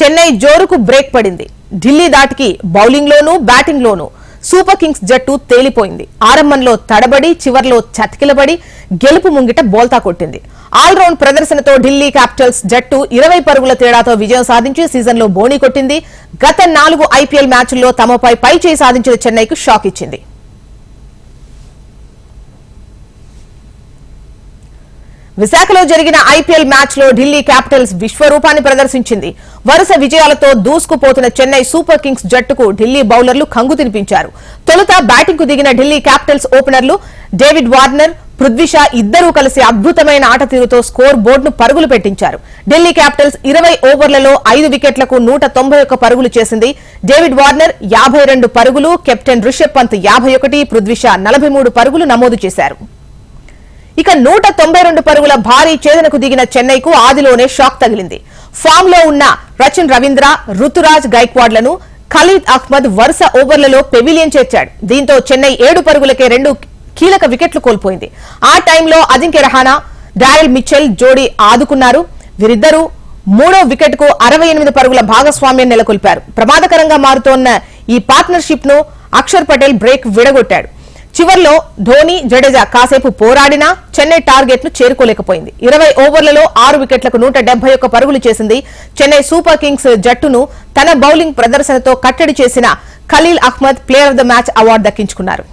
Chennai జోరుకు break పడింది. ఢిల్లీ దాటికి బౌలింగ్లోనూ బ్యాటింగ్లోనూ super Kings జట్టు తేలిపోయింది. ఆరంభంలో తడబడి చివర్లో చతికిలబడి గెలుపు ముంగిట బోల్తా కొట్టింది. ఆల్రౌండ్ ప్రదర్శనతో ఢిల్లీ క్యాపిటల్స్ జట్టు 20 పరుగుల తేడాతో విజయం సాధించి సీజన్లో బోణీ కొట్టింది. గత 4 ఐపీఎల్ మ్యాచ్ల్లో తమపై పైచేయి సాధించిన చెన్నైకు షాక్ ఇచ్చింది. విశాఖలో జరిగిన ఐపీఎల్ మ్యాచ్ లో ఢిల్లీ క్యాపిటల్స్ విశ్వరూపాన్ని ప్రదర్శించింది. వరుస విజయాలతో దూసుకుపోతున్న చెన్నై సూపర్ కింగ్స్ జట్టుకు ఢిల్లీ బౌలర్లు కంగు తినిపించారు. తొలుత బ్యాటింగ్ కు దిగిన ఢిల్లీ క్యాపిటల్స్ ఓపెనర్లు డేవిడ్ వార్నర్, పృథ్వీ షా ఇద్దరూ కలిసి అద్భుతమైన ఆట తీరుతో స్కోర్ బోర్డును పరుగులు పెట్టించారు. ఢిల్లీ క్యాపిటల్స్ 20 ఓవర్లలో 5 వికెట్లకు 191 పరుగులు చేసింది. డేవిడ్ వార్నర్ 52 పరుగులు, కెప్టెన్ రిషబ్ పంత్ 51, పృథ్వీ షా 43 పరుగులు నమోదు చేశారు. ఇక 192 పరుగుల భారీ ఛేదనకు దిగిన చెన్నైకు ఆదిలోనే షాక్ తగిలింది. ఫామ్ లో ఉన్న రచిన్ రవీంద్ర, రుతురాజ్ గైక్వాడ్లను ఖలీద్ అహ్మద్ వరుస ఓవర్లలో పెవిలియన్ చేర్చాడు. దీంతో చెన్నై 7 పరుగులకే 2 కీలక వికెట్లు కోల్పోయింది. ఆ టైంలో అజింక్య రహానా, డారెల్ మిచెల్ జోడీ ఆదుకున్నారు. వీరిద్దరూ 3వ వికెట్ కు 68 పరుగుల భాగస్వామ్యం నెలకొల్పారు. ప్రమాదకరంగా మారుతోన్న ఈ పార్ట్నర్షిప్ ను అక్షర్ పటేల్ బ్రేక్ విడగొట్టాడు. చివర్లో ధోని, జడేజా కాసేపు పోరాడినా చెన్నై టార్గెట్ ను చేరుకోలేకపోయింది. 20 ఓవర్లలో 6 వికెట్లకు 171 పరుగులు చేసింది. చెన్నై సూపర్ కింగ్స్ జట్టును తన బౌలింగ్ ప్రదర్శనతో కట్టడి చేసిన Khalil Ahmed player of the match award దక్కించుకున్నారు.